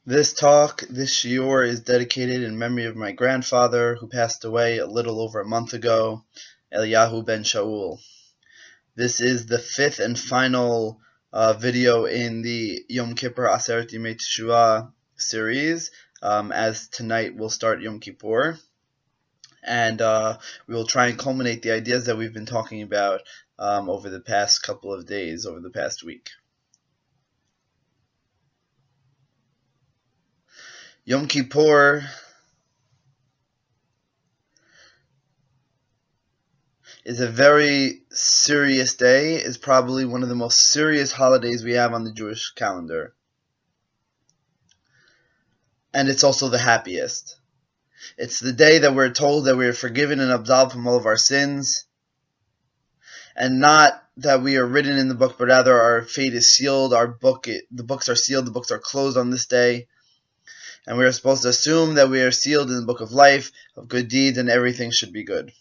This shiur is dedicated in memory of my grandfather who passed away a little over a month ago, Eliyahu Ben Shaul. This is the fifth and final video in the Yom Kippur Aseret Yimei Teshuvah series, as tonight we'll start Yom Kippur. And we will try and culminate the ideas that we've been talking about over the past couple of days, over the past week. Yom Kippur is a very serious day. It's probably one of the most serious holidays we have on the Jewish calendar. And it's also the happiest. It's the day that we're told that we are forgiven and absolved from all of our sins. And not that we are written in the book, but rather our fate is sealed. The books are sealed, the books are closed on this day. And we are supposed to assume that we are sealed in the book of life, of good deeds, and everything should be good.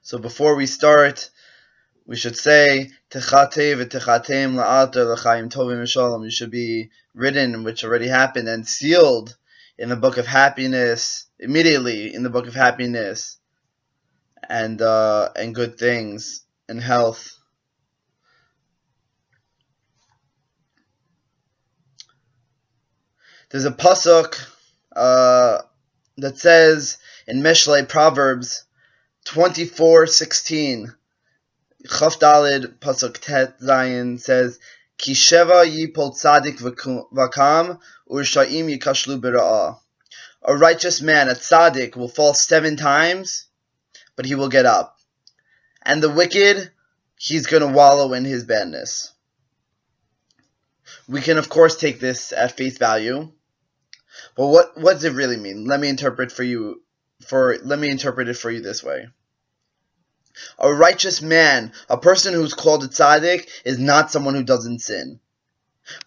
So before we start, we should say, Techate v'techatem la'ater l'chaim tovim v'shalom. You should be written, which already happened, and sealed in the book of happiness, immediately in the book of happiness, and good things, and health. There's a pasuk that says in Mishlei Proverbs 24:16, Chaf Daled pasuk Tet Zayin says, Ki sheva yipol tzadik v'kam u'rsha'im yikashlu b'ra'ah. A righteous man, a tzaddik, will fall 7 times, but he will get up. And the wicked, he's going to wallow in his badness. We can, of course, take this at face value. But what does it really mean? Let me interpret it for you this way. A righteous man, a person who's called a tzaddik, is not someone who doesn't sin.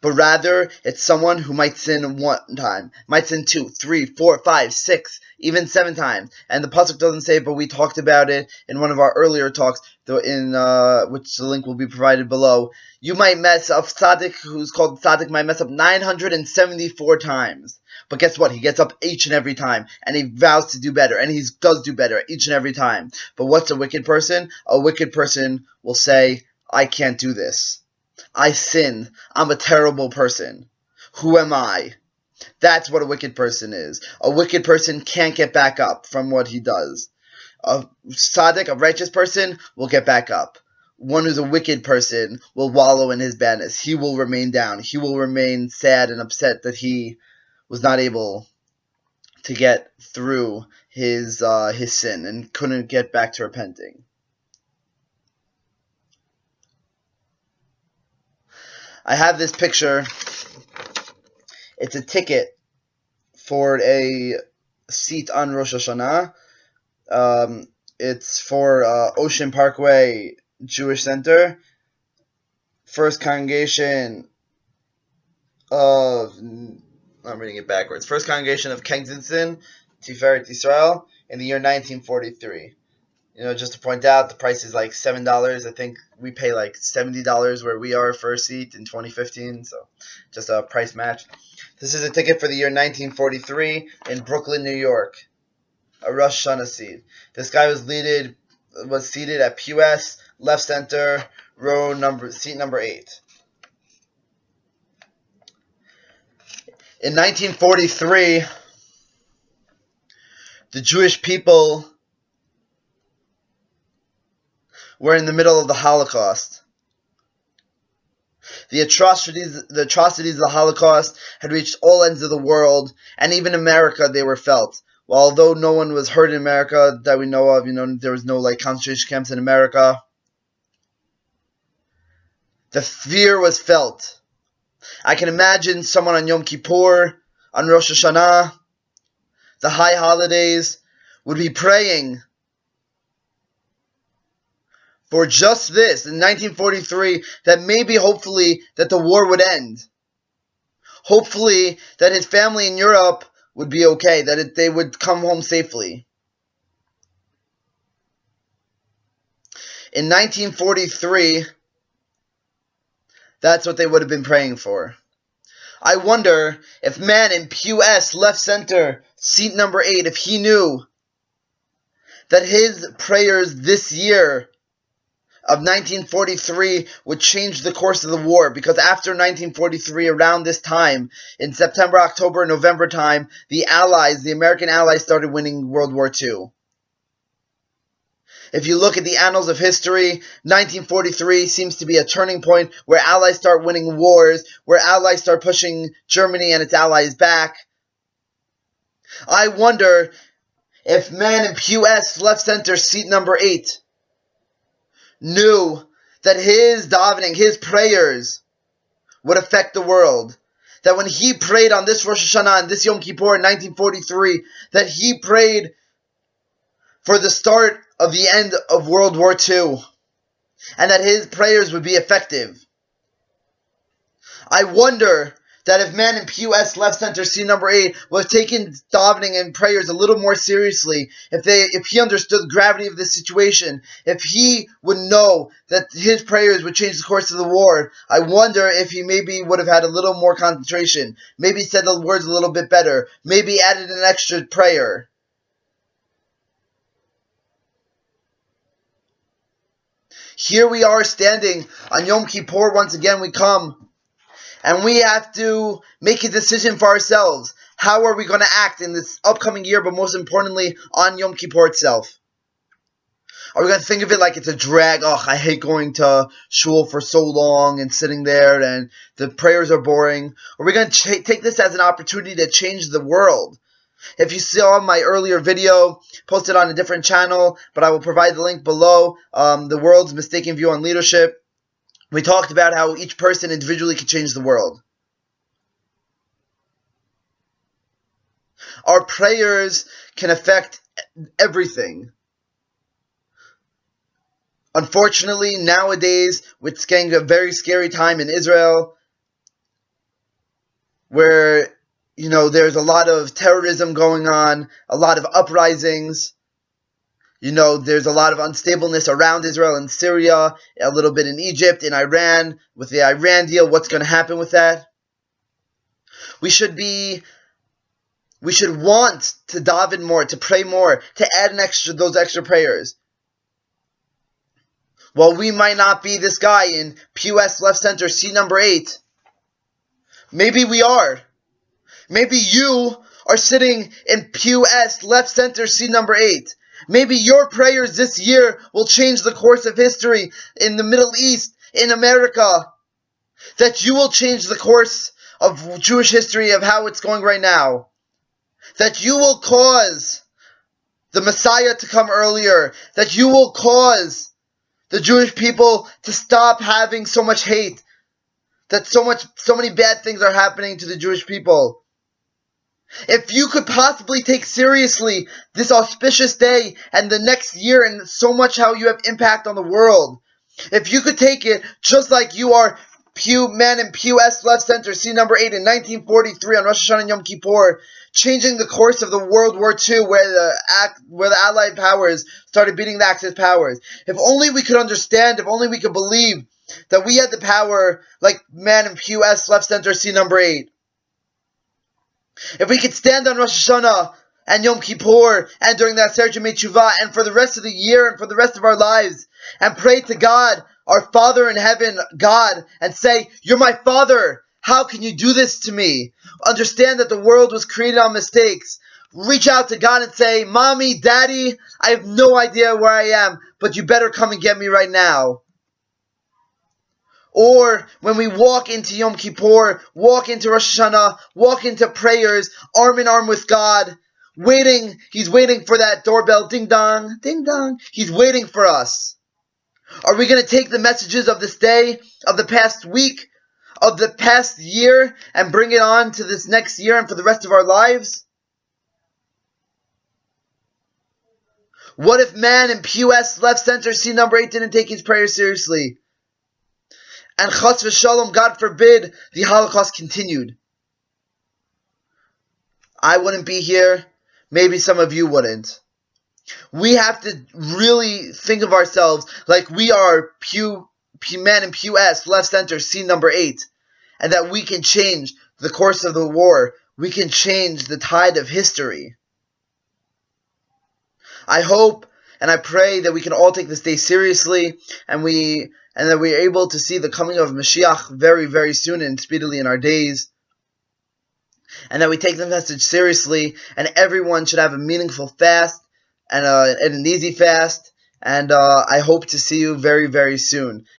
But rather, it's someone who might sin 1 time, might sin 2, 3, 4, 5, 6, even 7 times. And the pasuk doesn't say it, but we talked about it in one of our earlier talks, which the link will be provided below. You might mess up, tzaddik who's called tzaddik might mess up 974 times. But guess what? He gets up each and every time, and he vows to do better, and he does do better each and every time. But what's a wicked person? A wicked person will say, I can't do this. I sinned. I'm a terrible person. Who am I? That's what a wicked person is. A wicked person can't get back up from what he does. A tzaddik, a righteous person, will get back up. One who's a wicked person will wallow in his badness. He will remain down. He will remain sad and upset that he was not able to get through his sin and couldn't get back to repenting. I have this picture. It's a ticket for a seat on Rosh Hashana. It's for Ocean Parkway Jewish Center. First congregation of... I'm reading it backwards. First congregation of Kensington, Tiferet Israel, in the year 1943. Just to point out, the price is like $7. I think we pay like $70 where we are for a seat in 2015, so just a price match. This is a ticket for the year 1943 in Brooklyn, New York, a Rosh Hashana seat. This guy was seated at PUS, left center, seat number 8. In 1943, the Jewish people were in the middle of the Holocaust. The atrocities of the Holocaust had reached all ends of the world, and even America they were felt. Well, although no one was hurt in America that we know of, there was no concentration camps in America. The fear was felt. I can imagine someone on Yom Kippur, on Rosh Hashana, the high holidays, would be praying for just this, in 1943, that maybe, hopefully, that the war would end. Hopefully, that his family in Europe would be okay, that they would come home safely. In 1943, that's what they would have been praying for. I wonder if man in pew S, left center, seat number 8, if he knew that his prayers this year of 1943 would change the course of the war, because after 1943, around this time, in September, October, November time, the American Allies started winning World War II. If you look at the annals of history, 1943 seems to be a turning point where Allies start winning wars, where Allies start pushing Germany and its allies back. I wonder if man in pew S, left center, seat number 8, knew that his davening, his prayers, would affect the world. That when he prayed on this Rosh Hashana and this Yom Kippur in 1943, that he prayed for the start of the end of World War II, and that his prayers would be effective. I wonder that if man in pew S, left center, seat number 8, was taking davening and prayers a little more seriously, if he understood the gravity of this situation, if he would know that his prayers would change the course of the war, I wonder if he maybe would have had a little more concentration, maybe said the words a little bit better, maybe added an extra prayer. Here we are standing on Yom Kippur. Once again we come, and we have to make a decision for ourselves. How are we going to act in this upcoming year, but most importantly, on Yom Kippur itself? Are we going to think of it like it's a drag? Oh, I hate going to shul for so long and sitting there, and the prayers are boring. Or are we going to take this as an opportunity to change the world? If you saw my earlier video, posted on a different channel, but I will provide the link below, the world's mistaken view on leadership, we talked about how each person individually can change the world. Our prayers can affect everything. Unfortunately, nowadays, it's getting a very scary time in Israel, where there's a lot of terrorism going on, a lot of uprisings. There's a lot of unstableness around Israel and Syria, a little bit in Egypt, in Iran, with the Iran deal. What's going to happen with that? We should want to daven more, to pray more, to add those extra prayers. While we might not be this guy in pew S, left center, seat number 8, maybe we are. Maybe you are sitting in pew S, left center, seat number 8. Maybe your prayers this year will change the course of history in the Middle East, in America. That you will change the course of Jewish history, of how it's going right now. That you will cause the Messiah to come earlier. That you will cause the Jewish people to stop having so much hate. That so many bad things are happening to the Jewish people. If you could possibly take seriously this auspicious day and the next year and so much how you have impact on the world, if you could take it just like you are man in pew S, left center, seat number 8 in 1943 on Rosh Hashana and Yom Kippur, changing the course of the World War II, where the Allied powers started beating the Axis powers. If only we could understand, if only we could believe that we had the power like man in pew S, left center, seat number 8. If we could stand on Rosh Hashana and Yom Kippur and during the Aseret Yemei Teshuvah and for the rest of the year and for the rest of our lives and pray to God, our Father in heaven, God, and say, "You're my Father. How can you do this to me?" Understand that the world was created on mistakes. Reach out to God and say, "Mommy, Daddy, I have no idea where I am, but you better come and get me right now." Or when we walk into Yom Kippur, walk into Rosh Hashana, walk into prayers, arm in arm with God, waiting. He's waiting for that doorbell, ding dong, ding dong. He's waiting for us. Are we going to take the messages of this day, of the past week, of the past year, and bring it on to this next year and for the rest of our lives? What if man in pew S, left center, seat number 8 didn't take his prayers seriously? And chas v'shalom, God forbid, the Holocaust continued. I wouldn't be here. Maybe some of you wouldn't. We have to really think of ourselves like we are man in pew S, left center, seat number 8. And that we can change the course of the war, we can change the tide of history. I hope and I pray that we can all take this day seriously, and that we are able to see the coming of Mashiach very, very soon and speedily in our days, and that we take the message seriously, and everyone should have a meaningful fast and an easy fast, and I hope to see you very, very soon.